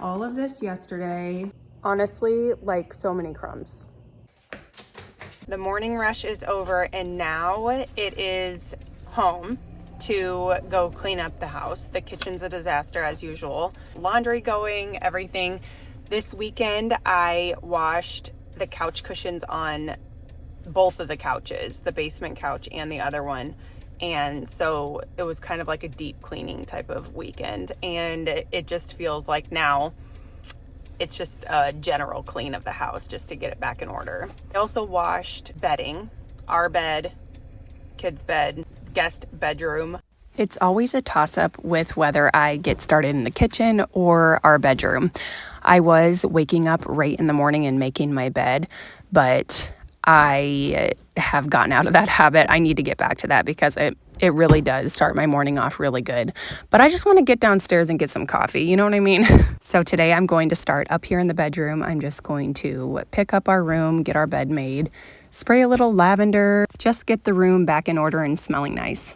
all of this yesterday. Honestly, like so many crumbs. The morning rush is over and now it is home to go clean up the house. The kitchen's a disaster as usual. Laundry going, everything. This weekend I washed the couch cushions on both of the couches, the basement couch and the other one. And so it was kind of like a deep cleaning type of weekend. And it just feels like now it's just a general clean of the house just to get it back in order. I also washed bedding, our bed, kids' bed, guest bedroom. It's always a toss-up with whether I get started in the kitchen or our bedroom. I was waking up right in the morning and making my bed, but I have gotten out of that habit. I need to get back to that because it really does start my morning off really good. But I just want to get downstairs and get some coffee, you know what I mean? So today I'm going to start up here in the bedroom. I'm just going to pick up our room, get our bed made, spray a little lavender, just get the room back in order and smelling nice.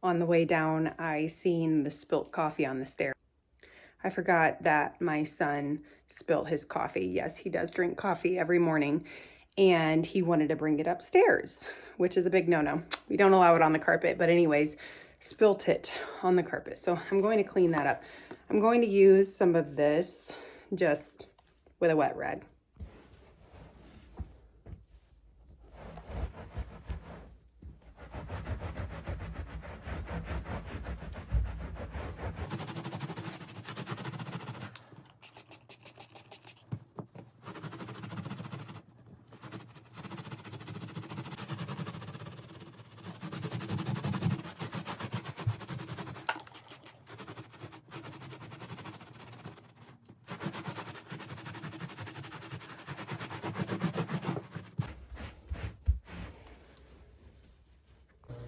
On the way down, I seen the spilt coffee on the stairs. I forgot that my son spilt his coffee. Yes, he does drink coffee every morning, and he wanted to bring it upstairs, which is a big no-no. We don't allow it on the carpet, but anyways, spilt it on the carpet. So I'm going to clean that up. I'm going to use some of this just with a wet rag.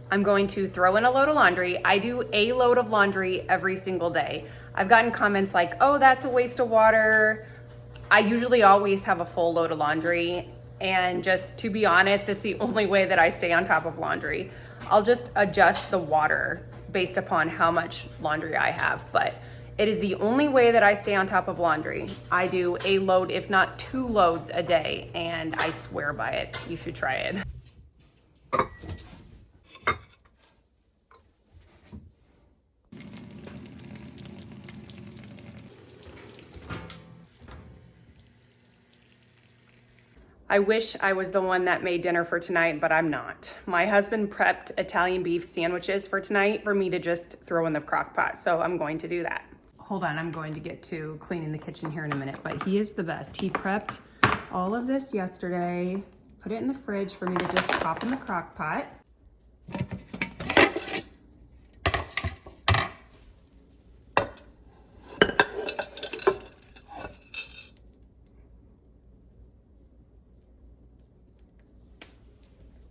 I'm going to throw in a load of laundry. I do a load of laundry every single day. I've gotten comments like, oh, that's a waste of water. I usually always have a full load of laundry. And just to be honest, it's the only way that I stay on top of laundry. I'll just adjust the water based upon how much laundry I have. But it is the only way that I stay on top of laundry. I do a load, if not 2 loads a day. And I swear by it. You should try it. I wish I was the one that made dinner for tonight, but I'm not. My husband prepped Italian beef sandwiches for tonight for me to just throw in the crock pot, so I'm going to do that. Hold on, I'm going to get to cleaning the kitchen here in a minute, but he is the best. He prepped all of this yesterday, put it in the fridge for me to just pop in the crock pot.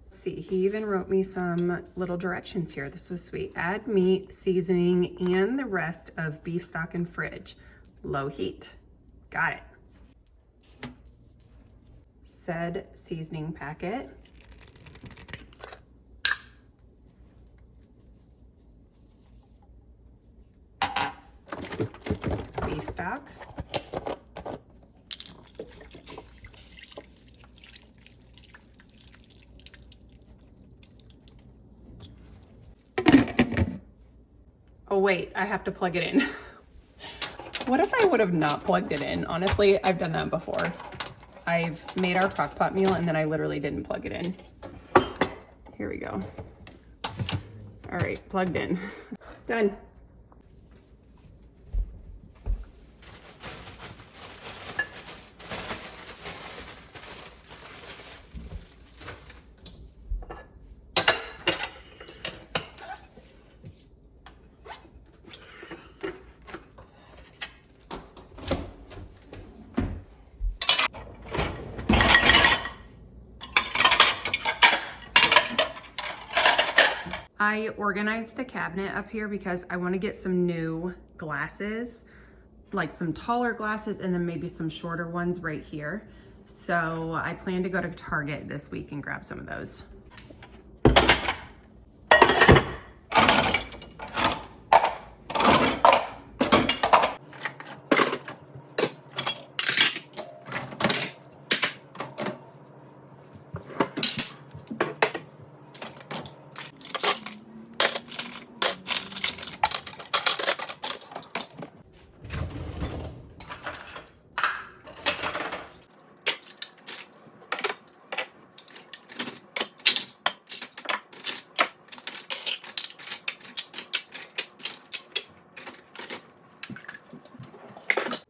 See, he even wrote me some little directions here. This was sweet. Add meat, seasoning, and the rest of beef stock in fridge. Low heat. Got it. Said seasoning packet. Beef stock. Oh wait, I have to plug it in. What if I would have not plugged it in? Honestly, I've done that before. I've made our crock pot meal and then I literally didn't plug it in. Here we go. All right, plugged in. Done. I organized the cabinet up here because I want to get some new glasses, like some taller glasses and then maybe some shorter ones right here. So I plan to go to Target this week and grab some of those.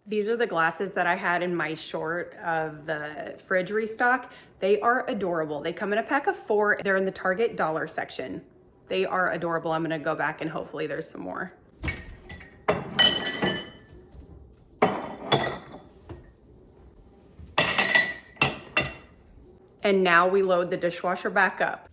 These are the glasses that I had in my short of the fridge restock. They are adorable. They come in a pack of 4. They're in the Target dollar section. They are adorable. I'm gonna go back and hopefully there's some more. And now we load the dishwasher back up.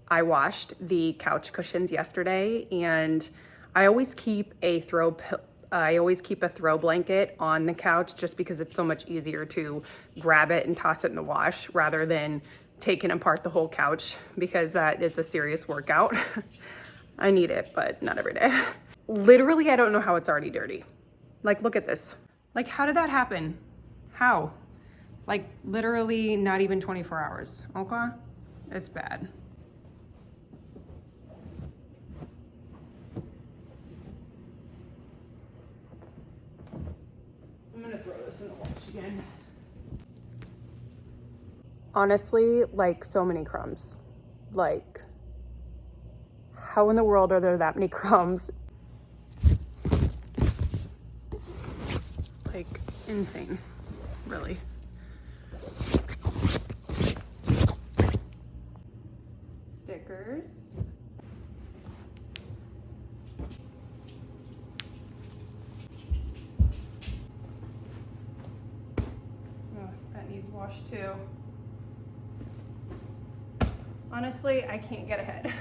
I washed the couch cushions yesterday and I always keep a throw blanket on the couch just because it's so much easier to grab it and toss it in the wash rather than taking apart the whole couch because that is a serious workout. I need it, but not every day. Literally, I don't know how it's already dirty. Like, look at this. Like, how did that happen? How? Like, literally not even 24 hours, okay? It's bad. I'm gonna throw this in the wash again. Honestly, like so many crumbs. Like, how in the world are there that many crumbs? Like, insane, really. Stickers. Oh, that needs washed too. Honestly, I can't get ahead.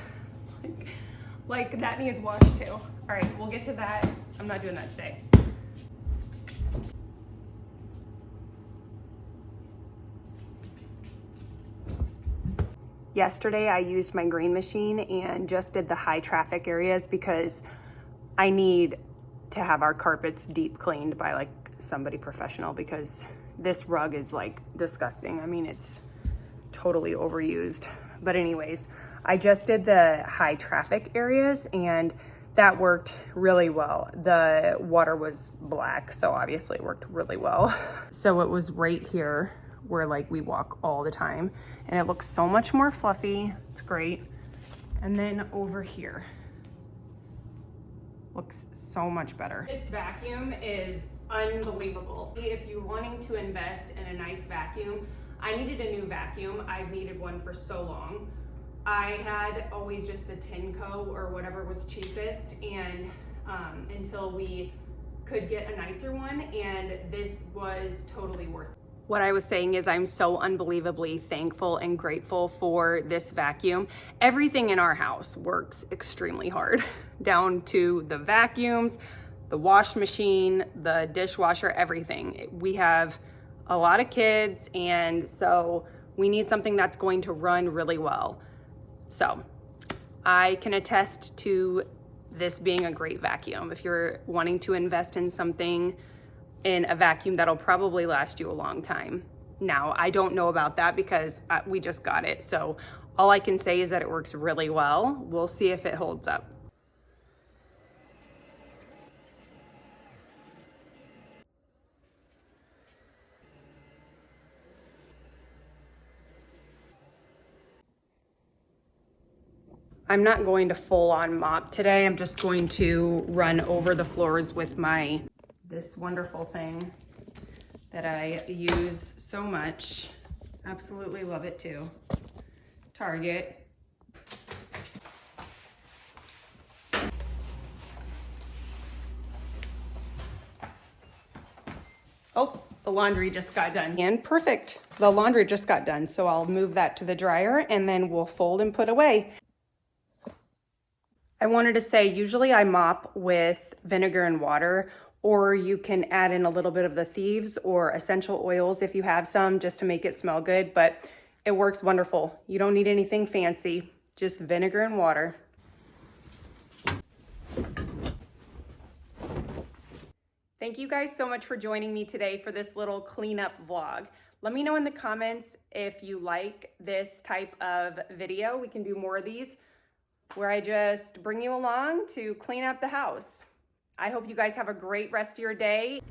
like that needs washed too. All right, we'll get to that. I'm not doing that today. Yesterday I used my green machine and just did the high traffic areas because I need to have our carpets deep cleaned by like somebody professional because this rug is like disgusting. I mean, it's totally overused. But anyways, I just did the high traffic areas and that worked really well. The water was black, so obviously it worked really well. So it was right here where like we walk all the time and it looks so much more fluffy. It's great. And then over here, looks so much better. This vacuum is unbelievable. If you're wanting to invest in a nice vacuum, I needed a new vacuum. I've needed one for so long. I had always just the Tinco or whatever was cheapest, and until we could get a nicer one, and this was totally worth it. What I was saying is I'm so unbelievably thankful and grateful for this vacuum. Everything in our house works extremely hard, down to the vacuums, the wash machine, the dishwasher, everything. We have a lot of kids, and so we need something that's going to run really well. So I can attest to this being a great vacuum. If you're wanting to invest in something, in a vacuum that'll probably last you a long time. Now, I don't know about that because we just got it. So all I can say is that it works really well. We'll see if it holds up. I'm not going to full on mop today. I'm just going to run over the floors with this wonderful thing that I use so much. Absolutely love it too. Target. Oh, the laundry just got done. And perfect. The laundry just got done. So I'll move that to the dryer and then we'll fold and put away. I wanted to say, usually I mop with vinegar and water, or you can add in a little bit of the thieves or essential oils if you have some, just to make it smell good, but it works wonderful. You don't need anything fancy, just vinegar and water. Thank you guys so much for joining me today for this little cleanup vlog. Let me know in the comments if you like this type of video. We can do more of these, where I just bring you along to clean up the house. I hope you guys have a great rest of your day.